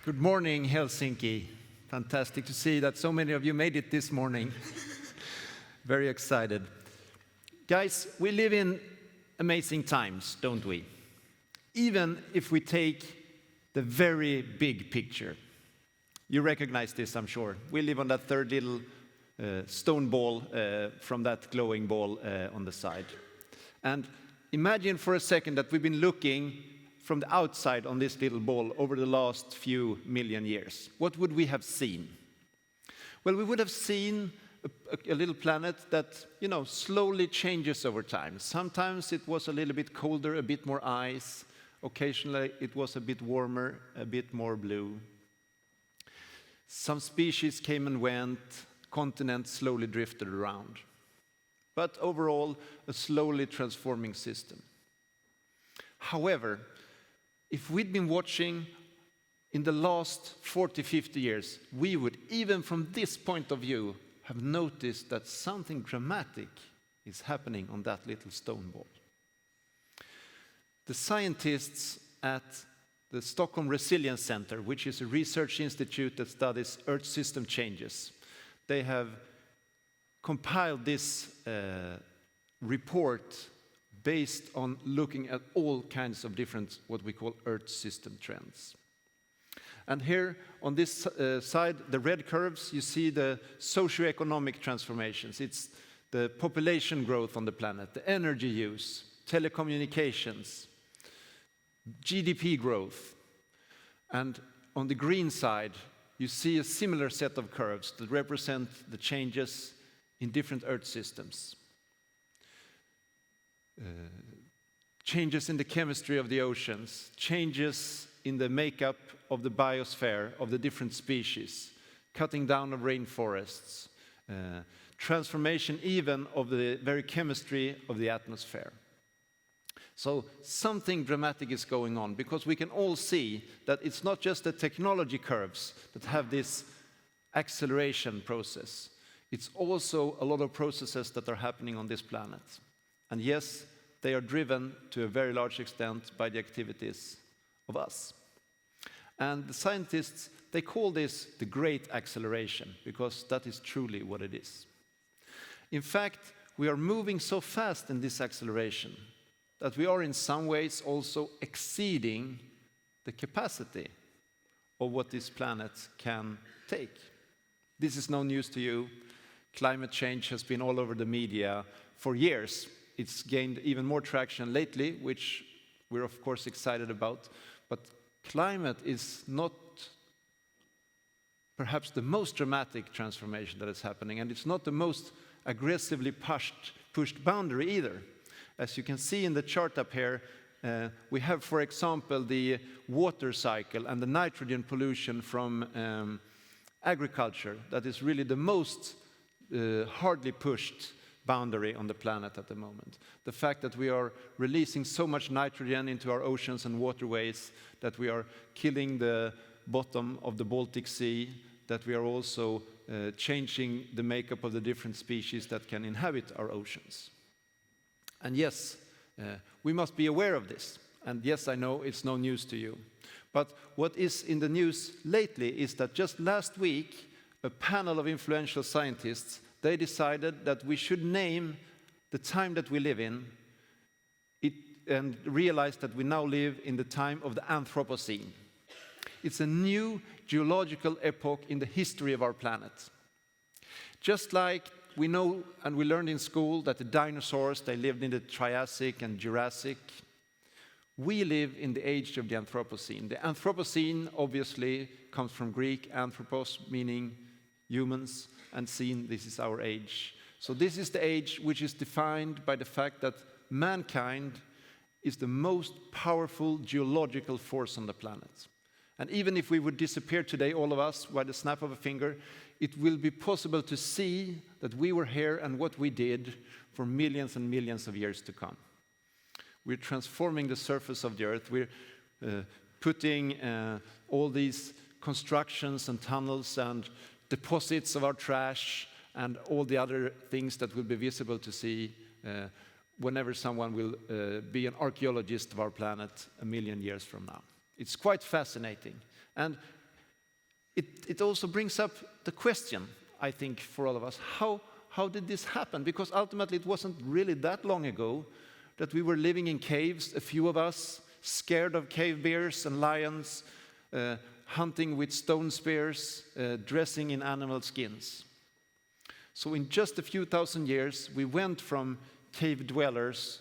Good morning, Helsinki. Fantastic to see that so many of you made it this morning. Very excited. Guys, we live in amazing times, don't we? Even if we take the very big picture. You recognize this, I'm sure. We live on that third little stone ball from that glowing ball on the side. And imagine for a second that we've been looking from the outside on this little ball over the last few million years. What would we have seen? Well, we would have seen a little planet that, slowly changes over time. Sometimes it was a little bit colder, a bit more ice. Occasionally it was a bit warmer, a bit more blue. Some species came and went, continents slowly drifted around. But overall, a slowly transforming system. However, if we'd been watching in the last 40, 50 years, we would, even from this point of view, have noticed that something dramatic is happening on that little stone ball. The scientists at the Stockholm Resilience Center, which is a research institute that studies Earth system changes, they have compiled this report based on looking at all kinds of different, what we call Earth system trends. And here on this side, the red curves, you see the socioeconomic transformations. It's the population growth on the planet, the energy use, telecommunications, GDP growth. And on the green side, you see a similar set of curves that represent the changes in different Earth systems. Changes in the chemistry of the oceans, changes in the makeup of the biosphere of the different species, cutting down of rainforests, transformation even of the very chemistry of the atmosphere. So something dramatic is going on because we can all see that it's not just the technology curves that have this acceleration process. It's also a lot of processes that are happening on this planet. And yes, they are driven to a very large extent by the activities of us. And the scientists, they call this the great acceleration because that is truly what it is. In fact, we are moving so fast in this acceleration that we are in some ways also exceeding the capacity of what this planet can take. This is no news to you. Climate change has been all over the media for years. It's gained even more traction lately, which we're of course excited about. But climate is not perhaps the most dramatic transformation that is happening, and it's not the most aggressively pushed boundary either. As you can see in the chart up here, we have, for example, the water cycle and the nitrogen pollution from agriculture that is really the most hardly pushed boundary on the planet at the moment. The fact that we are releasing so much nitrogen into our oceans and waterways, that we are killing the bottom of the Baltic Sea, that we are also changing the makeup of the different species that can inhabit our oceans. And yes, we must be aware of this. And yes, I know it's no news to you. But what is in the news lately is that just last week, a panel of influential scientists, they decided that we should name the time that we live in and realize that we now live in the time of the Anthropocene. It's a new geological epoch in the history of our planet. Just like we know and we learned in school that the dinosaurs, they lived in the Triassic and Jurassic, we live in the age of the Anthropocene. The Anthropocene obviously comes from Greek anthropos, meaning humans, and scene, this is our age. So this is the age which is defined by the fact that mankind is the most powerful geological force on the planet. And even if we would disappear today, all of us, by the snap of a finger, it will be possible to see that we were here and what we did for millions and millions of years to come. We're transforming the surface of the earth. We're putting all these constructions and tunnels and deposits of our trash and all the other things that will be visible to see whenever someone will be an archaeologist of our planet a million years from now. It's quite fascinating. And it also brings up the question, I think, for all of us, how did this happen? Because ultimately it wasn't really that long ago that we were living in caves, a few of us, scared of cave bears and lions, hunting with stone spears, dressing in animal skins. So in just a few thousand years, we went from cave dwellers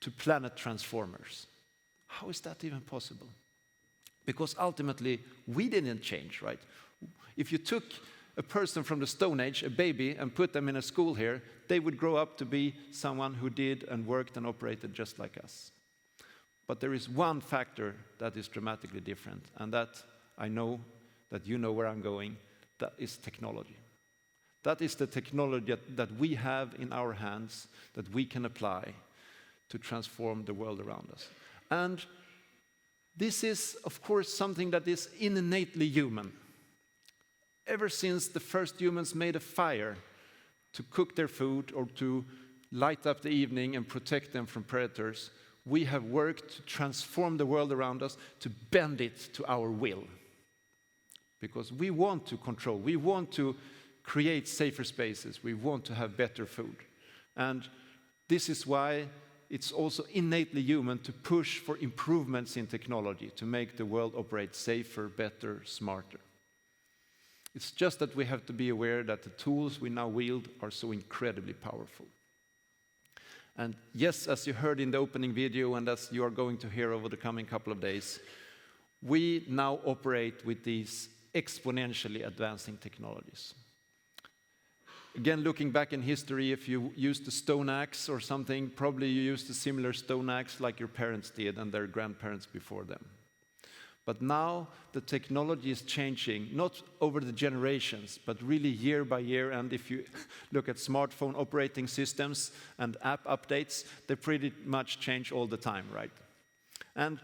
to planet transformers. How is that even possible? Because ultimately, we didn't change, right? If you took a person from the Stone Age, a baby, and put them in a school here, they would grow up to be someone who did and worked and operated just like us. But there is one factor that is dramatically different, and that I know that you know where I'm going, that is technology. That is the technology that we have in our hands that we can apply to transform the world around us. And this is, of course, something that is innately human. Ever since the first humans made a fire to cook their food or to light up the evening and protect them from predators, we have worked to transform the world around us, to bend it to our will. Because we want to control, we want to create safer spaces, we want to have better food. And this is why it's also innately human to push for improvements in technology, to make the world operate safer, better, smarter. It's just that we have to be aware that the tools we now wield are so incredibly powerful. And yes, as you heard in the opening video and as you are going to hear over the coming couple of days, we now operate with these exponentially advancing technologies. Again, looking back in history, if you used a stone axe or something, probably you used a similar stone axe like your parents did and their grandparents before them. But now the technology is changing, not over the generations, but really year by year. And if you look at smartphone operating systems and app updates, they pretty much change all the time, right? And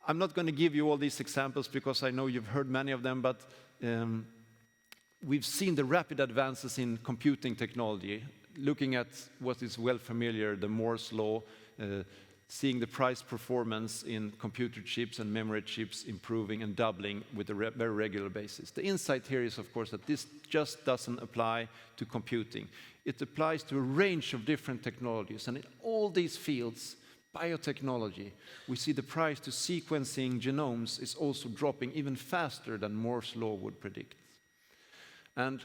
I'm not going to give you all these examples because I know you've heard many of them, but we've seen the rapid advances in computing technology, looking at what is well familiar, the Moore's law, seeing the price performance in computer chips and memory chips improving and doubling with a very regular basis. The insight here is, of course, that this just doesn't apply to computing. It applies to a range of different technologies. And in all these fields, biotechnology, we see the price to sequencing genomes is also dropping even faster than Moore's law would predict. And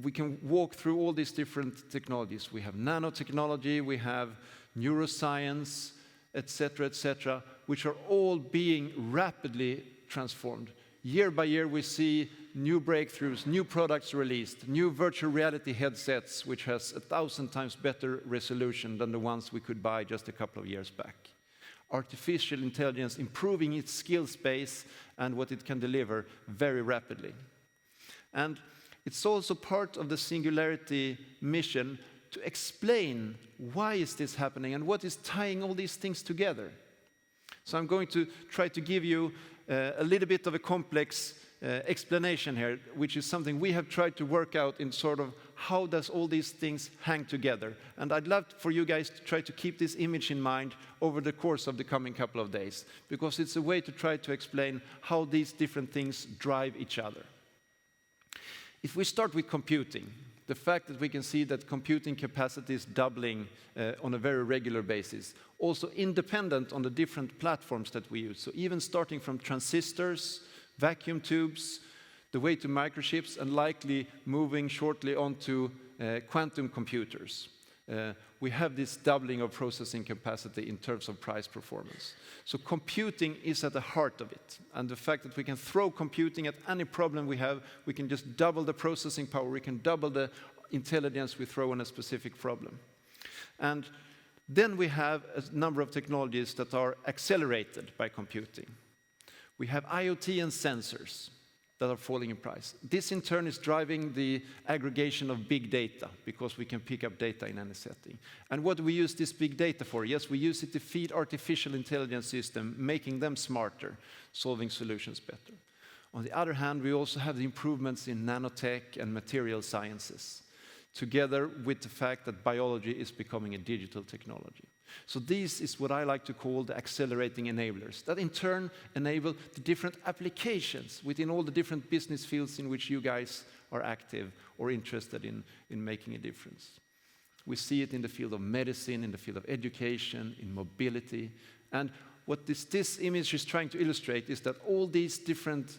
we can walk through all these different technologies. We have nanotechnology, we have neuroscience, etc., which are all being rapidly transformed. Year by year, we see new breakthroughs, new products released, new virtual reality headsets, which has 1,000 times better resolution than the ones we could buy just a couple of years back. Artificial intelligence improving its skill space and what it can deliver very rapidly. And it's also part of the Singularity mission to explain why is this happening and what is tying all these things together. So I'm going to try to give you a little bit of a complex explanation here, which is something we have tried to work out in sort of how does all these things hang together. And I'd love for you guys to try to keep this image in mind over the course of the coming couple of days, because it's a way to try to explain how these different things drive each other. If we start with computing, the fact that we can see that computing capacity is doubling on a very regular basis, also independent on the different platforms that we use. So even starting from transistors, vacuum tubes, the way to microchips, and likely moving shortly onto quantum computers. We have this doubling of processing capacity in terms of price performance. So computing is at the heart of it. And the fact that we can throw computing at any problem we have, we can just double the processing power, we can double the intelligence we throw on a specific problem. And then we have a number of technologies that are accelerated by computing. We have IoT and sensors that are falling in price. This in turn is driving the aggregation of big data, because we can pick up data in any setting. And what do we use this big data for? Yes, we use it to feed artificial intelligence systems, making them smarter, solving solutions better. On the other hand, we also have the improvements in nanotech and material sciences together with the fact that biology is becoming a digital technology. So this is what I like to call the accelerating enablers, that in turn enable the different applications within all the different business fields in which you guys are active or interested in making a difference. We see it in the field of medicine, in the field of education, in mobility. And what this image is trying to illustrate is that all these different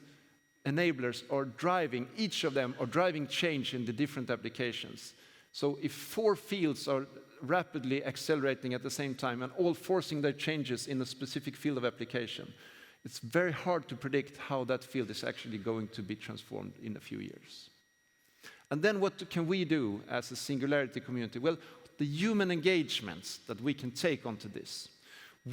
enablers are driving, each of them are driving change in the different applications. So if 4 fields are rapidly accelerating at the same time and all forcing their changes in a specific field of application, it's very hard to predict how that field is actually going to be transformed in a few years. And then what can we do as a Singularity community? Well, the human engagements that we can take onto this.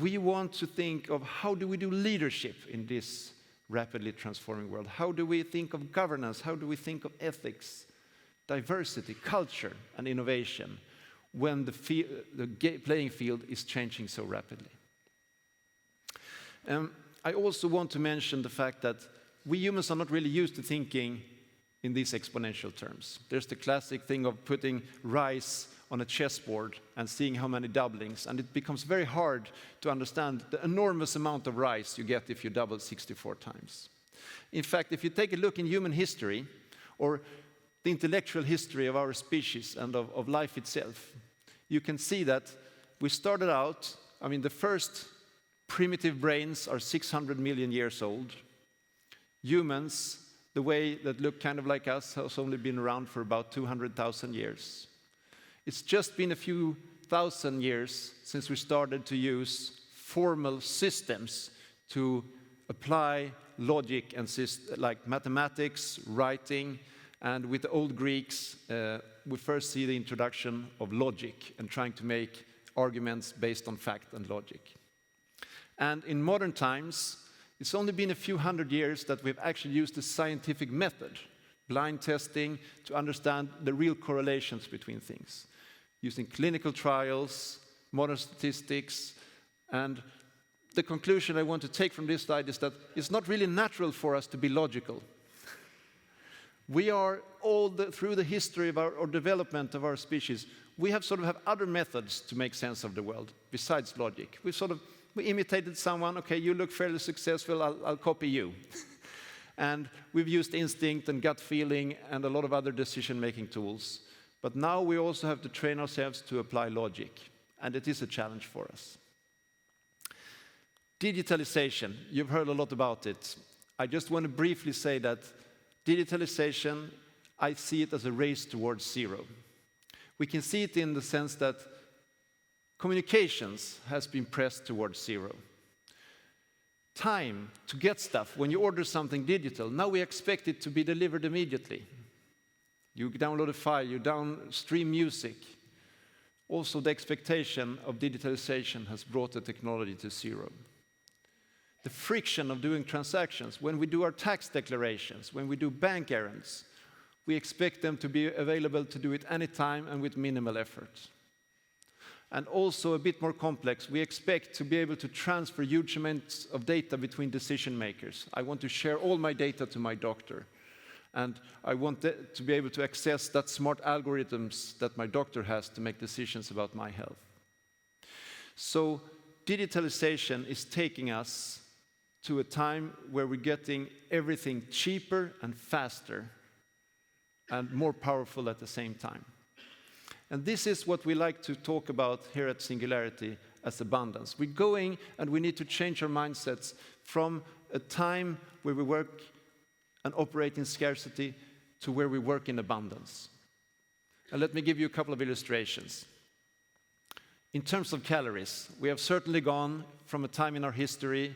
We want to think of how do we do leadership in this rapidly transforming world? How do we think of governance? How do we think of ethics, diversity, culture, and innovation when the playing field is changing so rapidly? I also want to mention the fact that we humans are not really used to thinking in these exponential terms. There's the classic thing of putting rice on a chessboard and seeing how many doublings, and it becomes very hard to understand the enormous amount of rice you get if you double 64 times. In fact, if you take a look in human history, or the intellectual history of our species and of life itself, you can see that we started out, the first primitive brains are 600 million years old. Humans, the way that look kind of like us, has only been around for about 200,000 years. It's just been a few thousand years since we started to use formal systems to apply logic and like mathematics, writing, and with the old Greeks, we first see the introduction of logic and trying to make arguments based on fact and logic. And in modern times, it's only been a few hundred years that we've actually used the scientific method, blind testing, to understand the real correlations between things, using clinical trials, modern statistics, and the conclusion I want to take from this slide is that it's not really natural for us to be logical. We are through the history of or development of our species, we have other methods to make sense of the world besides logic. We imitated someone, okay, you look fairly successful, I'll copy you. And we've used instinct and gut feeling and a lot of other decision-making tools. But now we also have to train ourselves to apply logic, and it is a challenge for us. Digitalization, you've heard a lot about it. I just want to briefly say that digitalization, I see it as a race towards zero. We can see it in the sense that communications has been pressed towards zero. Time to get stuff, when you order something digital, now we expect it to be delivered immediately. You download a file, you stream music. Also, the expectation of digitalization has brought the technology to zero. The friction of doing transactions, when we do our tax declarations, when we do bank errands, we expect them to be available to do it anytime and with minimal effort. And also a bit more complex, we expect to be able to transfer huge amounts of data between decision makers. I want to share all my data to my doctor. And I want to be able to access that smart algorithms that my doctor has to make decisions about my health. So digitalization is taking us to a time where we're getting everything cheaper and faster and more powerful at the same time. And this is what we like to talk about here at Singularity as abundance. We're going and we need to change our mindsets from a time where we work and operate in scarcity to where we work in abundance. And let me give you a couple of illustrations. In terms of calories, we have certainly gone from a time in our history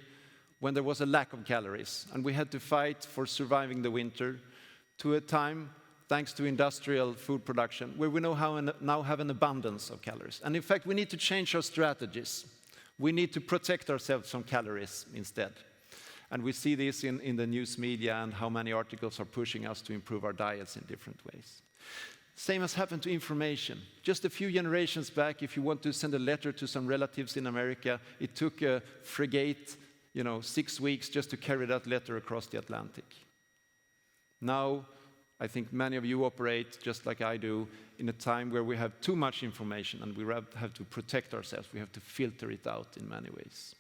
when there was a lack of calories and we had to fight for surviving the winter, to a time, thanks to industrial food production, where we now have an abundance of calories. And in fact, we need to change our strategies. We need to protect ourselves from calories instead. And we see this in the news media and how many articles are pushing us to improve our diets in different ways. Same has happened to information. Just a few generations back, if you want to send a letter to some relatives in America, it took a frigate, 6 weeks just to carry that letter across the Atlantic. Now, I think many of you operate, just like I do, in a time where we have too much information and we have to protect ourselves. We have to filter it out in many ways.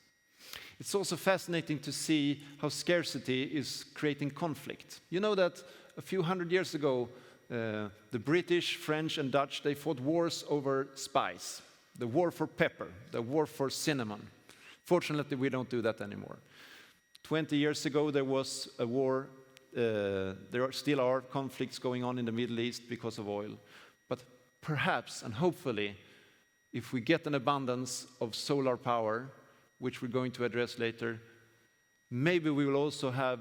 It's also fascinating to see how scarcity is creating conflict. You know that a few hundred years ago, the British, French, and Dutch, they fought wars over spice. The war for pepper, the war for cinnamon. Fortunately, we don't do that anymore. 20 years ago, there was a war. There still are conflicts going on in the Middle East because of oil. But perhaps, and hopefully, if we get an abundance of solar power, which we're going to address later, maybe we will also have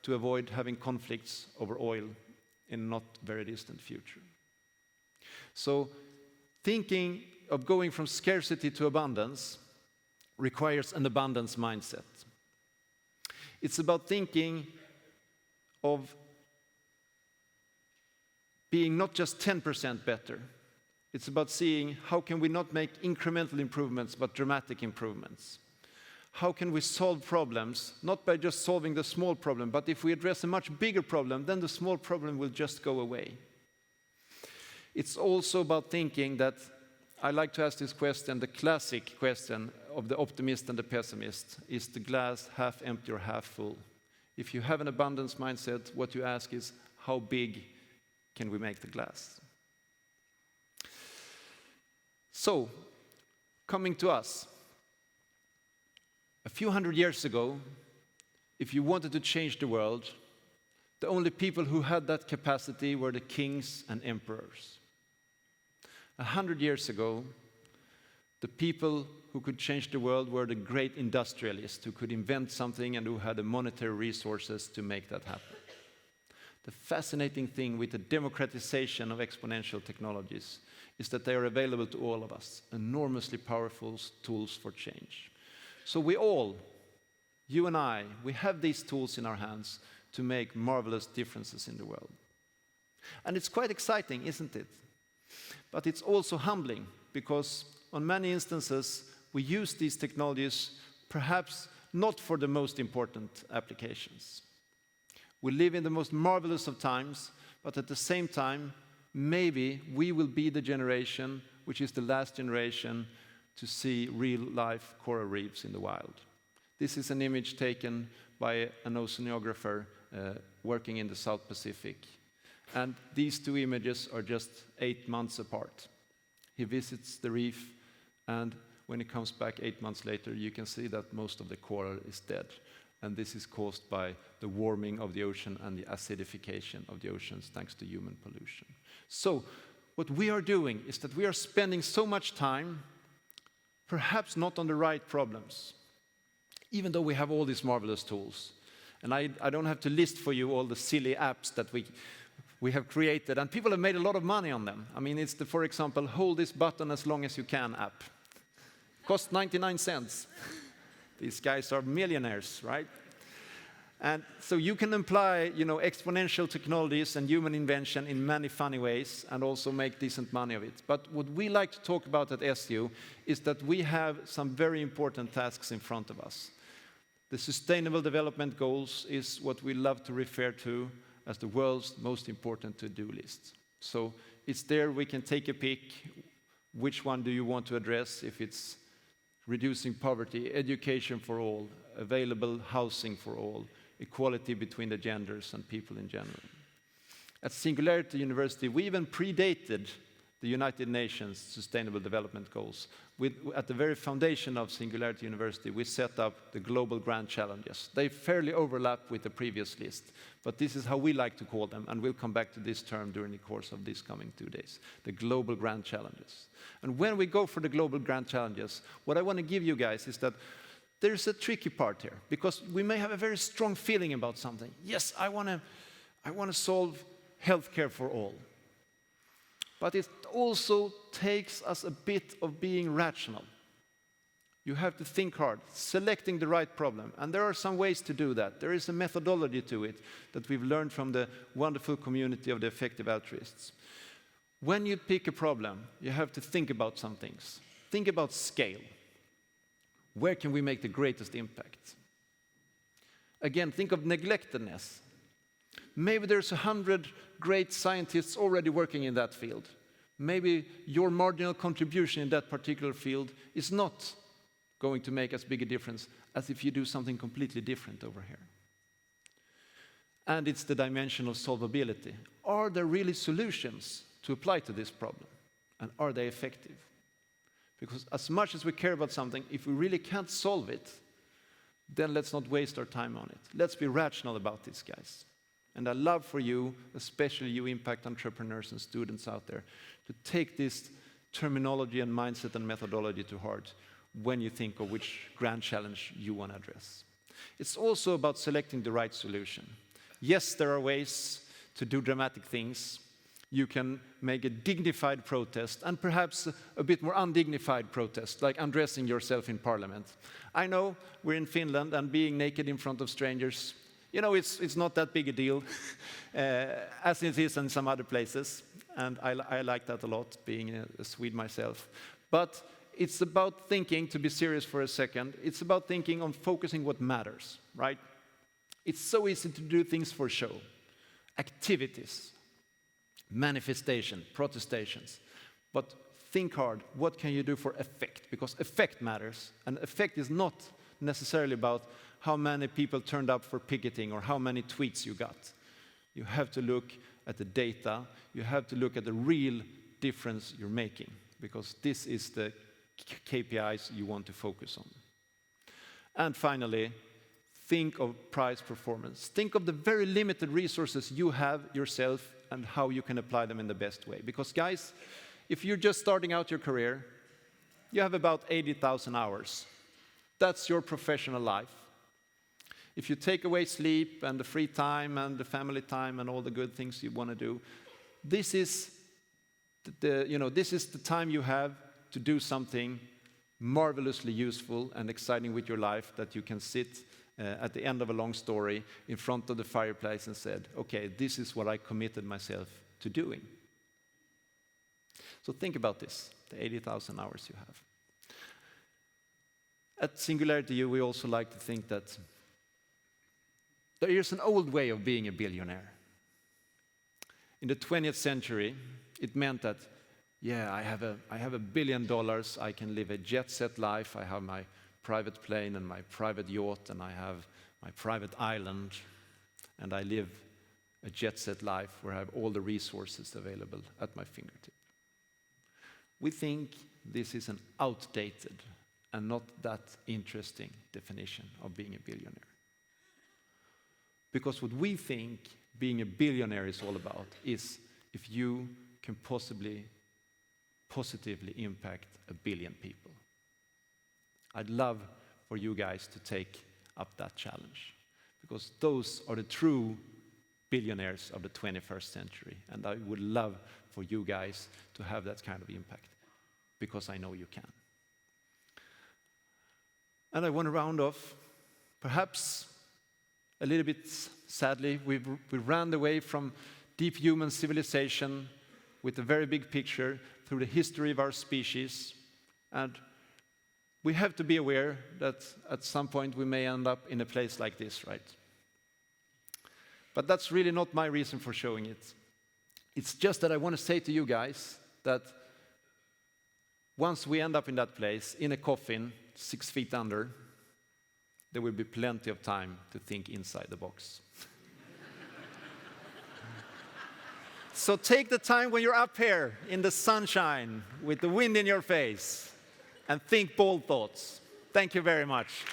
to avoid having conflicts over oil in a not very distant future. So thinking of going from scarcity to abundance requires an abundance mindset. It's about thinking of being not just 10% better. It's about seeing how can we not make incremental improvements, but dramatic improvements. How can we solve problems, not by just solving the small problem, but if we address a much bigger problem, then the small problem will just go away. It's also about thinking that, I like to ask this question, the classic question of the optimist and the pessimist, is the glass half empty or half full? If you have an abundance mindset, what you ask is, how big can we make the glass? So, coming to us. A few hundred years ago, if you wanted to change the world, the only people who had that capacity were the kings and emperors. 100 years ago, the people who could change the world were the great industrialists who could invent something and who had the monetary resources to make that happen. The fascinating thing with the democratization of exponential technologies is that they are available to all of us, enormously powerful tools for change. So we all, you and I, we have these tools in our hands to make marvelous differences in the world. And it's quite exciting, isn't it? But it's also humbling, because on many instances, we use these technologies perhaps not for the most important applications. We live in the most marvelous of times, but at the same time, maybe we will be the generation, which is the last generation, to see real-life coral reefs in the wild. This is an image taken by an oceanographer working in the South Pacific. And these two images are just 8 months apart. He visits the reef, and when he comes back 8 months later, you can see that most of the coral is dead. And this is caused by the warming of the ocean and the acidification of the oceans thanks to human pollution. So, what we are doing is that we are spending so much time perhaps not on the right problems, even though we have all these marvelous tools. And I don't have to list for you all the silly apps that we have created, and people have made a lot of money on them. I mean, it's the, for example, hold this button as long as you can app. Cost 99 cents. These guys are millionaires, right? And so you can apply, exponential technologies and human invention in many funny ways and also make decent money of it. But what we like to talk about at SU is that we have some very important tasks in front of us. The Sustainable Development Goals is what we love to refer to as the world's most important to-do list. So it's there we can take a pick. Which one do you want to address? If it's reducing poverty, education for all, available housing for all, equality between the genders and people in general. At Singularity University, we even predated the United Nations Sustainable Development Goals. At the very foundation of Singularity University, we set up the Global Grand Challenges. They fairly overlap with the previous list, but this is how we like to call them, and we'll come back to this term during the course of these coming 2 days, the Global Grand Challenges. And when we go for the Global Grand Challenges, what I want to give you guys is that there's a tricky part here, because we may have a very strong feeling about something. Yes, I want to solve healthcare for all. But it also takes us a bit of being rational. You have to think hard, selecting the right problem. And there are some ways to do that. There is a methodology to it that we've learned from the wonderful community of the effective altruists. When you pick a problem, you have to think about some things. Think about scale. Where can we make the greatest impact? Again, think of neglectedness. Maybe there's 100 great scientists already working in that field. Maybe your marginal contribution in that particular field is not going to make as big a difference as if you do something completely different over here. And it's the dimension of solvability. Are there really solutions to apply to this problem? And are they effective? Because as much as we care about something, if we really can't solve it, then let's not waste our time on it. Let's be rational about this, guys. And I love for you, especially you impact entrepreneurs and students out there, to take this terminology and mindset and methodology to heart when you think of which grand challenge you want to address. It's also about selecting the right solution. Yes, there are ways to do dramatic things. You can make a dignified protest and perhaps a bit more undignified protest, like undressing yourself in parliament. I know we're in Finland and being naked in front of strangers, you know, it's not that big a deal as it is in some other places. And I like that a lot, being a Swede myself. But it's about thinking, to be serious for a second, it's about thinking on focusing what matters, right? It's so easy to do things for show. Activities, manifestation, protestations. But think hard, what can you do for effect? Because effect matters. And effect is not necessarily about how many people turned up for picketing or how many tweets you got. You have to look at the data. You have to look at the real difference you're making, because this is the KPIs you want to focus on. And finally, think of price performance. Think of the very limited resources you have yourself and how you can apply them in the best way. Because guys, if you're just starting out your career, you have about 80,000 hours. That's your professional life. If you take away sleep and the free time and the family time and all the good things you want to do, this is the time you have to do something marvelously useful and exciting with your life, that you can sit at the end of a long story in front of the fireplace and said, okay, this is what I committed myself to doing. So think about this, the 80,000 hours you have. At SingularityU, we also like to think that there is an old way of being a billionaire. In the 20th century, it meant that, yeah, I have $1 billion, I can live a jet-set life, I have my private plane and my private yacht, and I have my private island, and I live a jet-set life where I have all the resources available at my fingertip. We think this is an outdated and not that interesting definition of being a billionaire. Because what we think being a billionaire is all about is if you can possibly positively impact 1 billion people. I'd love for you guys to take up that challenge, because those are the true billionaires of the 21st century, and I would love for you guys to have that kind of impact, because I know you can. And I want to round off, perhaps a little bit sadly, we ran away from deep human civilization with a very big picture through the history of our species. And we have to be aware that at some point we may end up in a place like this, right? But that's really not my reason for showing it. It's just that I want to say to you guys that once we end up in that place, in a coffin, 6 feet under, there will be plenty of time to think inside the box. So take the time when you're up here in the sunshine with the wind in your face and think bold thoughts. Thank you very much.